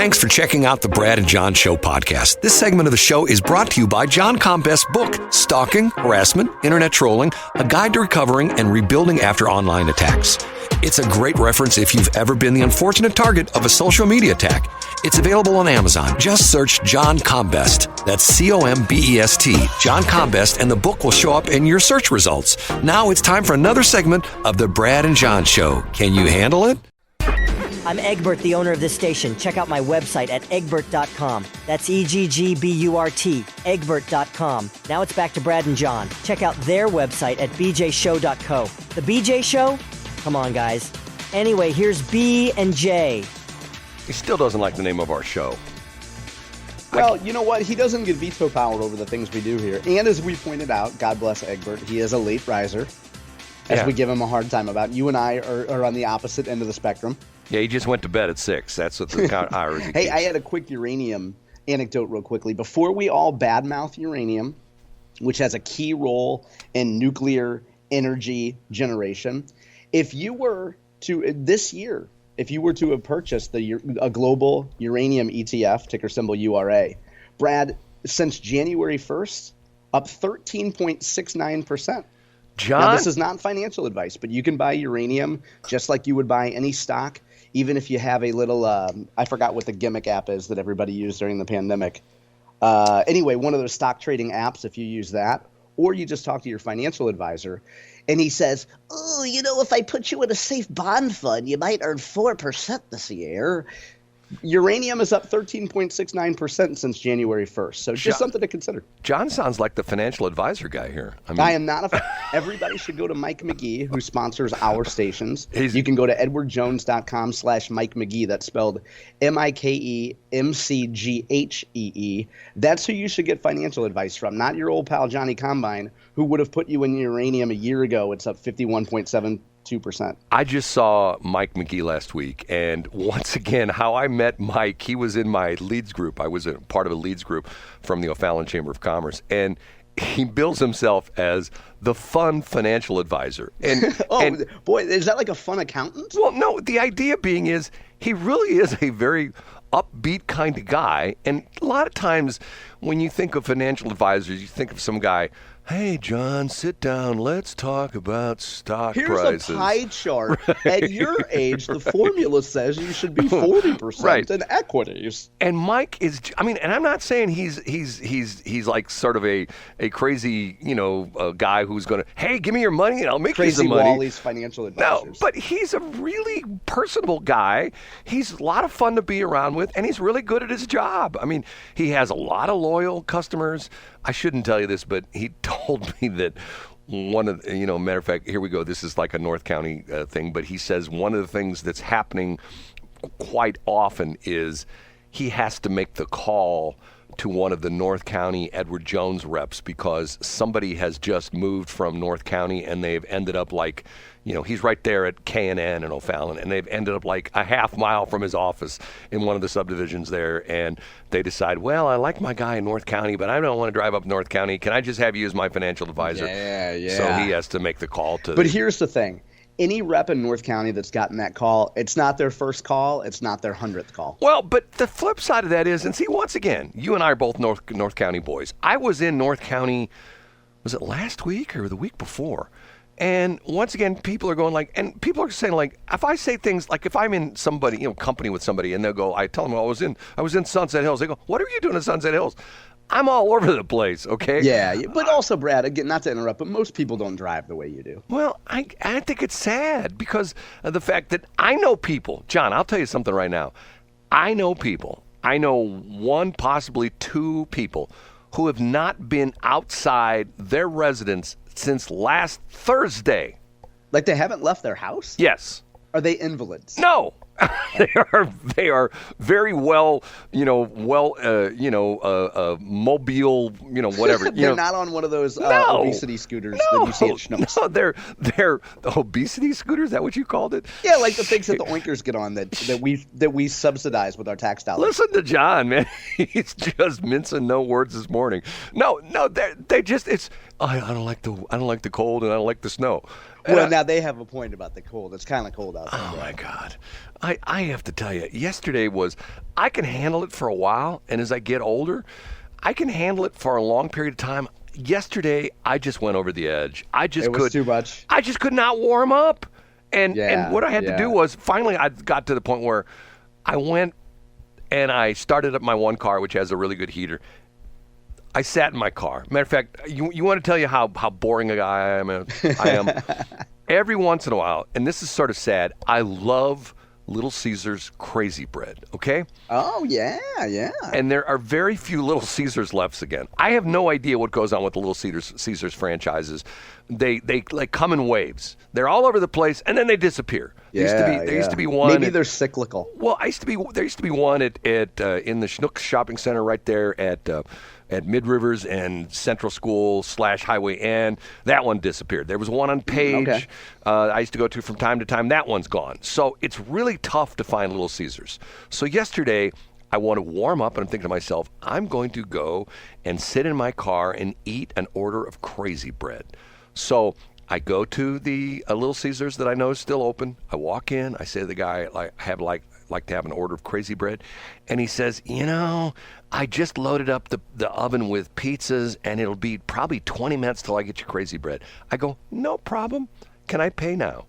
Thanks for checking out the Brad and John Show podcast. This segment of the show is brought to you by John Combest's book, Stalking, Harassment, Internet Trolling, A Guide to Recovering and Rebuilding After Online Attacks. It's a great reference if you've ever been the unfortunate target of a social media attack. It's available on Amazon. Just search John Combest. That's C-O-M-B-E-S-T, John Combest, and the book will show up in your search results. Now it's time for another segment of the Brad and John Show. Can you handle it? I'm Egbert, the owner of this station. Check out my website at egbert.com. That's E-G-G-B-U-R-T, egbert.com. Now it's back to Brad and John. Check out their website at bjshow.co. The BJ Show? Come on, guys. Anyway, here's B and J. He still doesn't like the name of our show. Well, you know what? He doesn't get veto power over the things we do here. And as we pointed out, God bless Egbert, he is a late riser, as we give him a hard time about. You and I are on the opposite end of the spectrum. Yeah, he just went to bed at 6. That's what the hours he Hey, keeps. I had a quick uranium anecdote real quickly. Before we all badmouth uranium, which has a key role in nuclear energy generation, if you were to, this year, if you were to have purchased a global uranium ETF, ticker symbol URA, Brad, since January 1st, up 13.69%. John? Now, this is not financial advice, but you can buy uranium just like you would buy any stock, even if you have a little, I forgot what the gimmick app is that everybody used during the pandemic. Anyway, one of those stock trading apps, if you use that, or you just talk to your financial advisor, and he says, oh, you know, if I put you in a safe bond fund, you might earn 4% this year. Uranium is up 13.69% since January 1st. So just something to consider. John sounds like the financial advisor guy here. I am not everybody should go to Mike McGee, who sponsors our stations. You can go to edwardjones.com/Mike McGee. That's spelled MIKEMCGHEE. That's who you should get financial advice from, not your old pal Johnny Combine, who would have put you in uranium a year ago. It's up 51.72%. I just saw Mike McGee last week, and once again, how I met Mike, he was in my leads group. I was a part of a leads group from the O'Fallon Chamber of Commerce, and he bills himself as the fun financial advisor. And boy, is that like a fun accountant? Well, no, the idea being is he really is a very upbeat kind of guy, and a lot of times when you think of financial advisors, you think of some guy, hey, John, sit down. Let's talk about stock prices. Here's a pie chart. At your age, the formula says you should be 40% in equities. And Mike is, and I'm not saying he's like sort of a crazy, guy who's going to, hey, give me your money and I'll make you some money. Crazy Wally's financial advisors. No, but he's a really personable guy. He's a lot of fun to be around with, and he's really good at his job. I mean, he has a lot of loyal customers. I shouldn't tell you this, but he told me that one of, matter of fact, here we go. This is like a North County thing, but he says one of the things that's happening quite often is he has to make the call to one of the North County Edward Jones reps because somebody has just moved from North County and they've ended up like, he's right there at K&N and O'Fallon, and they've ended up like a half mile from his office in one of the subdivisions there, and they decide, well, I like my guy in North County, but I don't want to drive up North County. Can I just have you as my financial advisor? Yeah. So he has to make the call to. But here's the thing. Any rep in North County that's gotten that call, it's not their first call. It's not their 100th call. Well, but the flip side of that is, and see, once again, you and I are both North County boys. I was in North County, was it last week or the week before? And once again, people are going like, and people are saying like, if I say things like, if I'm in somebody, company with somebody, and they'll go, I tell them, I was in Sunset Hills. They go, what are you doing in Sunset Hills? I'm all over the place, okay? Yeah, but also, Brad, again, not to interrupt, but most people don't drive the way you do. Well, I think it's sad because of the fact that I know people. John, I'll tell you something right now. I know people. I know one, possibly two people who have not been outside their residence since last Thursday. Like they haven't left their house? Yes. Are they invalids? No. They are very well, mobile, whatever. They're not on one of those obesity scooters that you see at Schnucks. No, they're obesity scooters. Is that what you called it? Yeah, like the things that the oinkers get on that we subsidize with our tax dollars. Listen to John, man. He's just mincing no words this morning. No, they just it's. I don't like the cold and I don't like the snow. Well, now they have a point about the cold. It's kind of cold out there. Oh, my God. I have to tell you, yesterday I can handle it for a while, and as I get older, I can handle it for a long period of time. Yesterday, I just went over the edge. It was too much. I just could not warm up. And what I had to do was, finally, I got to the point where I went and I started up my one car, which has a really good heater. I sat in my car. Matter of fact, you want to tell you how boring a guy I am? Every once in a while, and this is sort of sad, I love Little Caesars Crazy Bread, okay? Oh, yeah. And there are very few Little Caesars left again. I have no idea what goes on with the Little Caesars franchises. They like come in waves. They're all over the place, and then they disappear. There used to be one. Maybe they're cyclical. Well, there used to be one at in the Schnucks Shopping Center right there at Mid Rivers and Central School / Highway N. That one disappeared. There was one on Page. Okay. I used to go to from time to time. That one's gone. So it's really tough to find Little Caesars. So yesterday, I want to warm up, and I'm thinking to myself, I'm going to go and sit in my car and eat an order of Crazy Bread. So I go to the Little Caesars that I know is still open. I walk in. I say to the guy, like to have an order of Crazy Bread. And he says, I just loaded up the oven with pizzas, and it'll be probably 20 minutes till I get your Crazy Bread. I go, no problem. Can I pay now?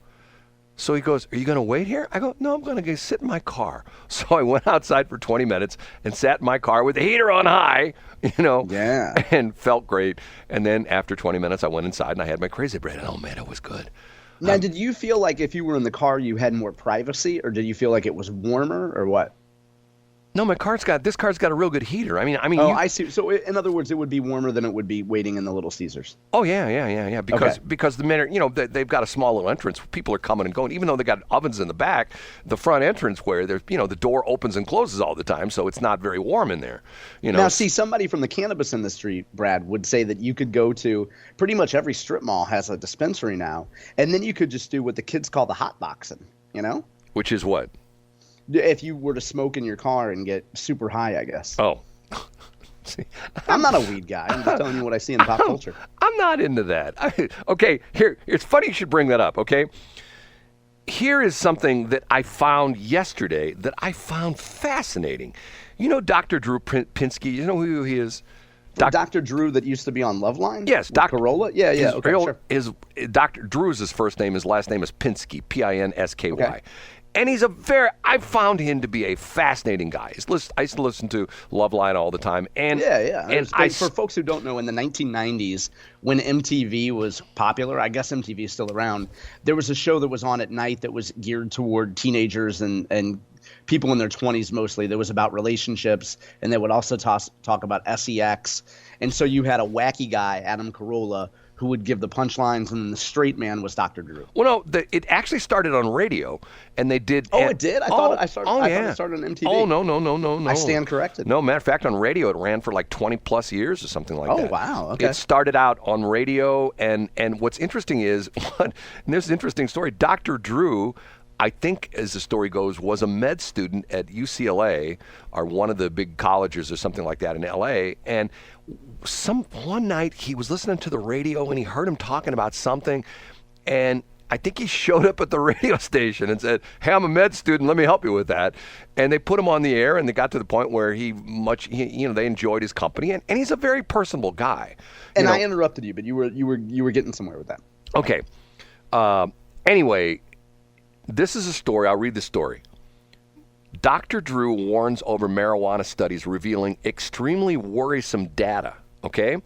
So he goes, are you going to wait here? I go, no, I'm going to go sit in my car. So I went outside for 20 minutes and sat in my car with the heater on high, and felt great. And then after 20 minutes, I went inside and I had my Crazy Bread. And oh, man, it was good. Now, did you feel like if you were in the car, you had more privacy, or did you feel like it was warmer, or what? No, this car's got a real good heater. I mean. I see. So in other words, it would be warmer than it would be waiting in the Little Caesars. Oh yeah. Because the minute they've got a small little entrance, people are coming and going. Even though they got ovens in the back, the front entrance where there's the door opens and closes all the time, so it's not very warm in there. Now, see, somebody from the cannabis industry, Brad, would say that you could go to pretty much every strip mall has a dispensary now, and then you could just do what the kids call the hot boxing. Which is what? If you were to smoke in your car and get super high, I guess. Oh. See, I'm not a weed guy. I'm just telling you what I see in pop culture. I'm not into that. Okay, here, it's funny you should bring that up, okay? Here is something that I found yesterday that I found fascinating. Dr. Drew Pinsky, you know who he is? Dr. Drew that used to be on Loveline? Yes, Dr. Carolla? Yeah, okay, sure. Dr. Drew is his first name. His last name is Pinsky, Pinsky. Okay. And I found him to be a fascinating guy. I used to listen to Loveline all the time. And for folks who don't know, in the 1990s, when MTV was popular, I guess MTV is still around, there was a show that was on at night that was geared toward teenagers and people in their 20s mostly. That was about relationships, and they would also talk about sex. And so you had a wacky guy, Adam Carolla, who would give the punchlines, and the straight man was Dr. Drew. Well, no, it actually started on radio, and they did. Oh, it did? I thought it started on MTV. Oh, no. I stand corrected. No, matter of fact, on radio, it ran for like 20 plus years or something like that. Oh, wow. Okay. It started out on radio, and what's interesting is, and there's an interesting story, Dr. Drew, I think, as the story goes, was a med student at UCLA, or one of the big colleges or something like that in LA, and one night he was listening to the radio and he heard him talking about something, and I think he showed up at the radio station and said, hey, I'm a med student, let me help you with that. And they put him on the air, and they got to the point where they enjoyed his company, and he's a very personable guy. And I interrupted you, but you were getting somewhere with that. Okay. Anyway, this is a story. I'll read the story. Dr. Drew warns over marijuana studies revealing extremely worrisome data. Okay?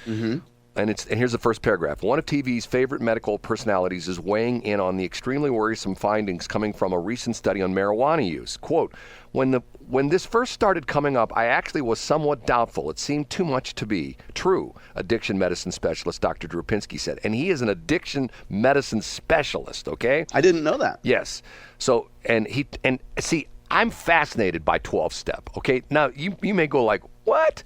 Mm-hmm. And here's the first paragraph. One of TV's favorite medical personalities is weighing in on the extremely worrisome findings coming from a recent study on marijuana use. Quote, when this first started coming up, I actually was somewhat doubtful. It seemed too much to be true, addiction medicine specialist Dr. Drew Pinsky said. And he is an addiction medicine specialist, okay? I didn't know that. Yes. So, see, I'm fascinated by 12-step, okay? Now, you may go like, what?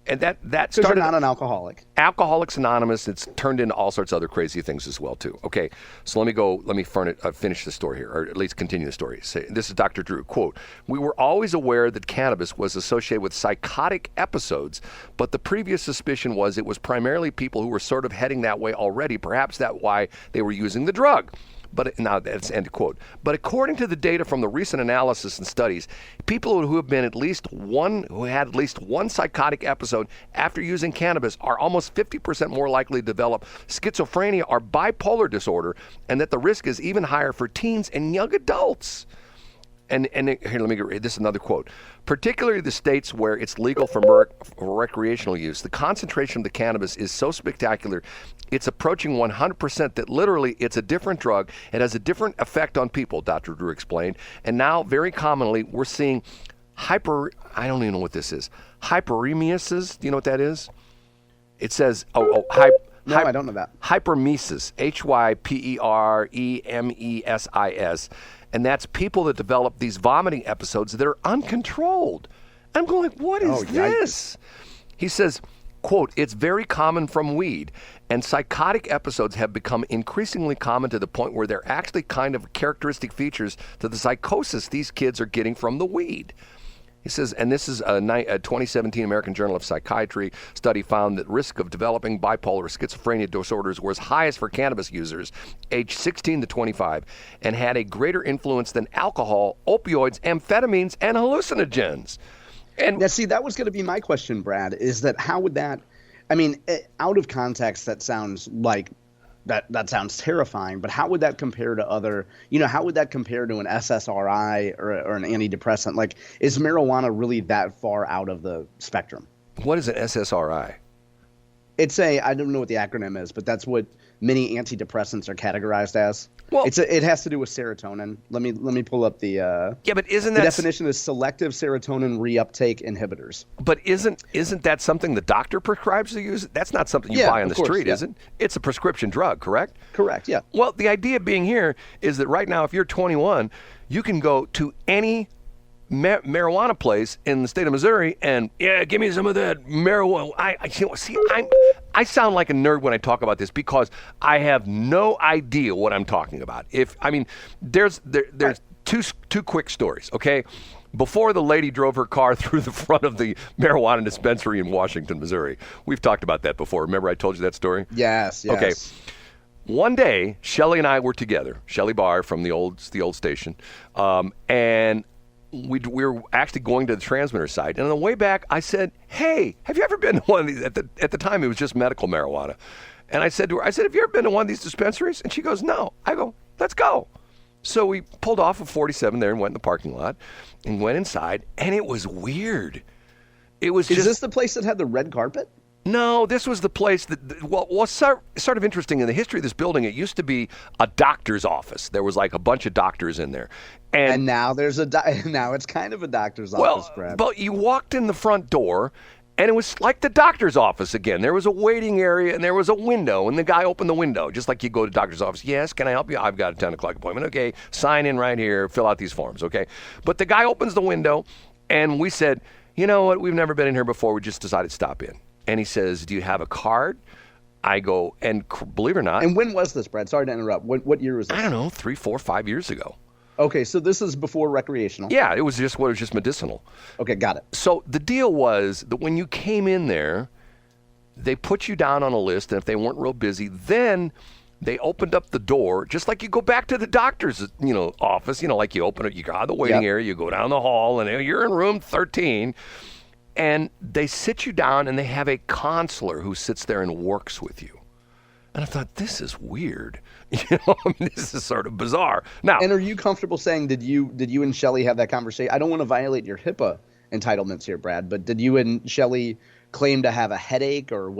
and that Because you're started not an alcoholic. Alcoholics Anonymous. It's turned into all sorts of other crazy things as well too. Okay, so let me finish the story here, or at least continue the story. This is Dr. Drew. Quote: "We were always aware that cannabis was associated with psychotic episodes, but the previous suspicion was it was primarily people who were sort of heading that way already. Perhaps that's why they were using the drug." But now that's end quote. But according to the data from the recent analysis and studies, people who had at least one psychotic episode after using cannabis are almost 50% more likely to develop schizophrenia or bipolar disorder, and that the risk is even higher for teens and young adults. And here, let me read this. Another quote. "Particularly the states where it's legal for recreational use, the concentration of the cannabis is so spectacular, it's approaching 100% that literally it's a different drug. It has a different effect on people," Dr. Drew explained. "And now, very commonly, we're seeing I don't even know what this is. Hyperemesis. Do you know what that is? It says, No, I don't know that. Hyperemesis, Hyperemesis. And that's people that develop these vomiting episodes that are uncontrolled. I'm going, what is this? He says, quote, "It's very common from weed, and psychotic episodes have become increasingly common to the point where they're actually kind of characteristic features to the psychosis these kids are getting from the weed." He says, and this is a 2017 American Journal of Psychiatry study found that risk of developing bipolar or schizophrenia disorders was highest for cannabis users aged 16 to 25 and had a greater influence than alcohol, opioids, amphetamines, and hallucinogens. And Now, see, that was going to be my question, Brad, is that how would that, I mean, out of context, that sounds like, that sounds terrifying, but how would that compare to other, how would that compare to an SSRI or an antidepressant? Like, is marijuana really that far out of the spectrum? what is an SSRI? I don't know what the acronym is, but that's what many antidepressants are categorized as. Well, it has to do with serotonin. Let me pull up the yeah, but isn't the that definition is selective serotonin reuptake inhibitors. But isn't that something the doctor prescribes to use? That's not something you buy on the street, is it? It's a prescription drug, correct? Correct, yeah. Well, the idea being here is that right now, if you're 21, you can go to any marijuana place in the state of Missouri and give me some of that marijuana. I sound like a nerd when I talk about this because I have no idea what I'm talking about. There's two quick stories, okay? Before the lady drove her car through the front of the marijuana dispensary in Washington, Missouri. We've talked about that before. Remember I told you that story? Yes. Okay. One day, Shelly and I were together, Shelly Barr from the old station, and we were actually going to the transmitter site. And on the way back, I said, "Hey, have you ever been to one of these?" At the time, it was just medical marijuana. And I said to her, "Have you ever been to one of these dispensaries?" And she goes, "No." I go, "Let's go." So we pulled off of 47 there and went in the parking lot and went inside, and it was weird. It was Is this the place that had the red carpet? No, this was the place that, was sort of interesting in the history of this building. It used to be a doctor's office. There was like a bunch of doctors in there. And now now it's kind of a doctor's office, Brad. But you walked in the front door, and it was like the doctor's office again. There was a waiting area, and there was a window, and the guy opened the window, just like you go to the doctor's office. "Yes, can I help you? I've got a 10 o'clock appointment." "Okay, sign in right here, fill out these forms." Okay. But the guy opens the window, and we said, "You know what? We've never been in here before. We just decided to stop in." And he says, "Do you have a card?" I go, and believe it or not. And when was this, Brad? Sorry to interrupt. What year was this? I don't know, 3, 4, 5 years ago. Okay, so this is before recreational. Yeah, it was just medicinal. Okay, got it. So the deal was that when you came in there, they put you down on a list, and if they weren't real busy, then they opened up the door, just like you go back to the doctor's, office, like you open it, you go out of the waiting area, you go down the hall, and you're in room 13. And they sit you down, and they have a counselor who sits there and works with you. And I thought, this is weird. This is sort of bizarre. Now, and are you comfortable saying, did you and Shelly have that conversation? I don't want to violate your HIPAA entitlements here, Brad, but did you and Shelly claim to have a headache, or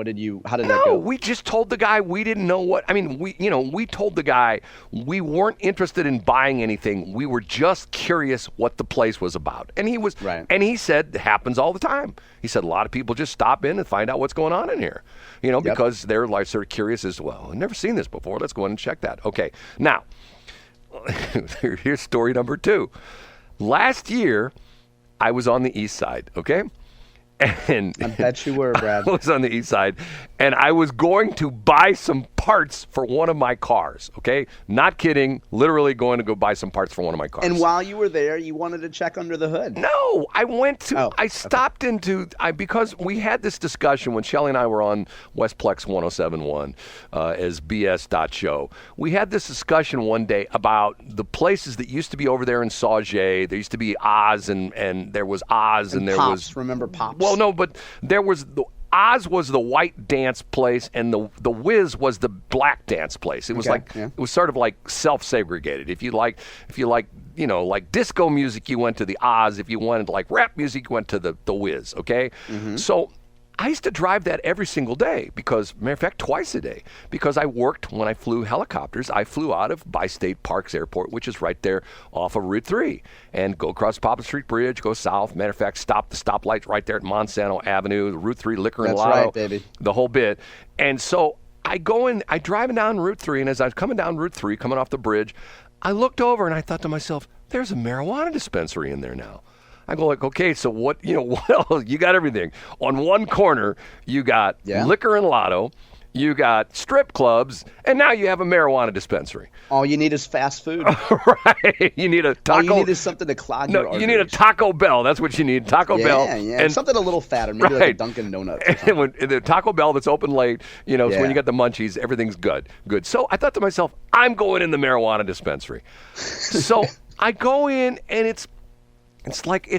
how did that go? No, we just told the guy we didn't know we told the guy we weren't interested in buying anything. We were just curious what the place was about. And he was right. And he said it happens all the time. He said a lot of people just stop in and find out what's going on in here. Because they're like sort of curious as well. I've never seen this before. Let's go in and check that. Okay. Now, here's story number 2. Last year, I was on the east side, okay? And I bet you were, Brad. I was on the east side, and I was going to buy some parts for one of my cars, okay? Not kidding, literally going to go buy some parts for one of my cars. And while you were there, you wanted to check under the hood. No, I went to, Oh, I stopped into, because we had this discussion when Shelly and I were on Westplex 1071 as BS.show. We had this discussion one day about the places that used to be over there in Sauget. There used to be Oz, and there was Oz, and there Pops, was. remember Pops? Well, no, but there was Oz was the white dance place, and the Wiz was the black dance place. It was it was sort of like self-segregated. If you like, like disco music, you went to the Oz. If you wanted like rap music, you went to the Wiz. Okay, so I used to drive that every single day because, matter of fact, twice a day, because I worked when I flew helicopters. I flew out of Bi-State Parks Airport, which is right there off of Route 3, and go across Poplar Street Bridge, go south. Matter of fact, stop the stoplight right there at Monsanto Avenue, the Route 3 Liquor and Lotto, right, baby. the whole bit. And so I drive down Route 3, and as I was coming down Route 3, coming off the bridge, I looked over and I thought to myself, there's a marijuana dispensary in there now. I go like, okay, so what else? You got everything. On one corner, you got Liquor and Lotto, you got strip clubs, and now you have a marijuana dispensary. All you need is fast food. Right. You need a taco. All you need is something to clog your arteries. You need a Taco Bell. That's what you need. Taco Bell. Yeah, and something a little fatter, maybe like a Dunkin' Donuts. And when the Taco Bell that's open late, so when you get the munchies, everything's good. So I thought to myself, I'm going in the marijuana dispensary. So I go in, and it's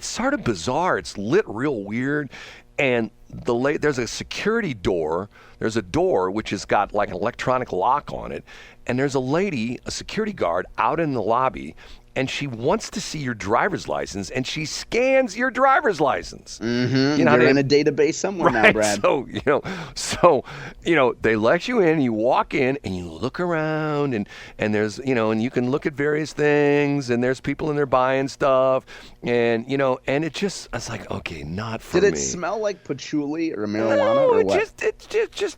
sort of bizarre. It's lit real weird, and there's a security door. There's a door which has got like an electronic lock on it, and there's a lady, a security guard, out in the lobby, and she wants to see your driver's license, and she scans your driver's license. Mm-hmm. You're in a database somewhere now, Brad. So they let you in, you walk in, and you look around, and there's, and you can look at various things, and there's people in there buying stuff, and, and it's like, okay, not for me. Did it smell like patchouli or marijuana or what? It just.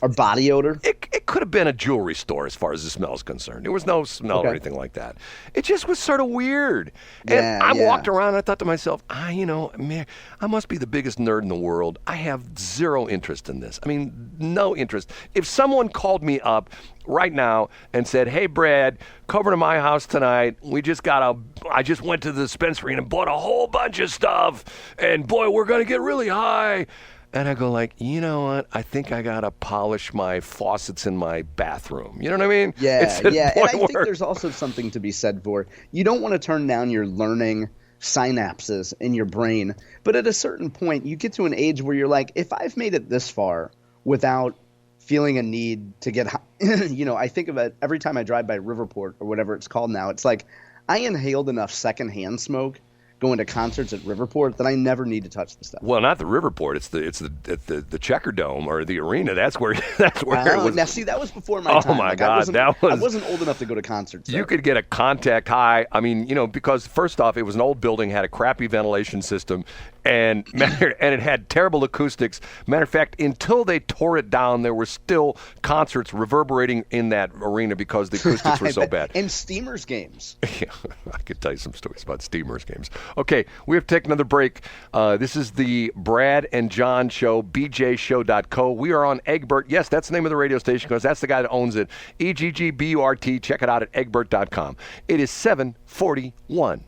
Or body odor? It could have been a jewelry store as far as the smell is concerned. There was no smell or anything like that. It just was sort of weird. And I walked around and I thought to myself, man, I must be the biggest nerd in the world. I have zero interest in this. I mean, no interest. If someone called me up right now and said, hey, Brad, come over to my house tonight. I just went to the dispensary and bought a whole bunch of stuff. And boy, we're going to get really high. And I go like, you know what? I think I got to polish my faucets in my bathroom. You know what I mean? Yeah. And I think there's also something to be said for, you don't want to turn down your learning synapses in your brain. But at a certain point, you get to an age where you're like, if I've made it this far without feeling a need to get high, I think of it every time I drive by Riverport or whatever it's called now. It's like I inhaled enough secondhand smoke going to concerts at Riverport that I never need to touch the stuff. Well, not the Riverport. It's the Checker Dome or the arena. That's where it was. Now, see, that was before my time. Oh my God, I wasn't old enough to go to concerts. You could get a contact high. I mean, because first off, it was an old building, had a crappy ventilation system, and it had terrible acoustics. Matter of fact, until they tore it down, there were still concerts reverberating in that arena because the acoustics were so bad. And Steamers games. Yeah, I could tell you some stories about Steamers games. Okay, we have to take another break. This is the Brad and John Show, bjshow.co. We are on Egbert. Yes, that's the name of the radio station because that's the guy that owns it. EGGBURT. Check it out at egbert.com. It is 7:41.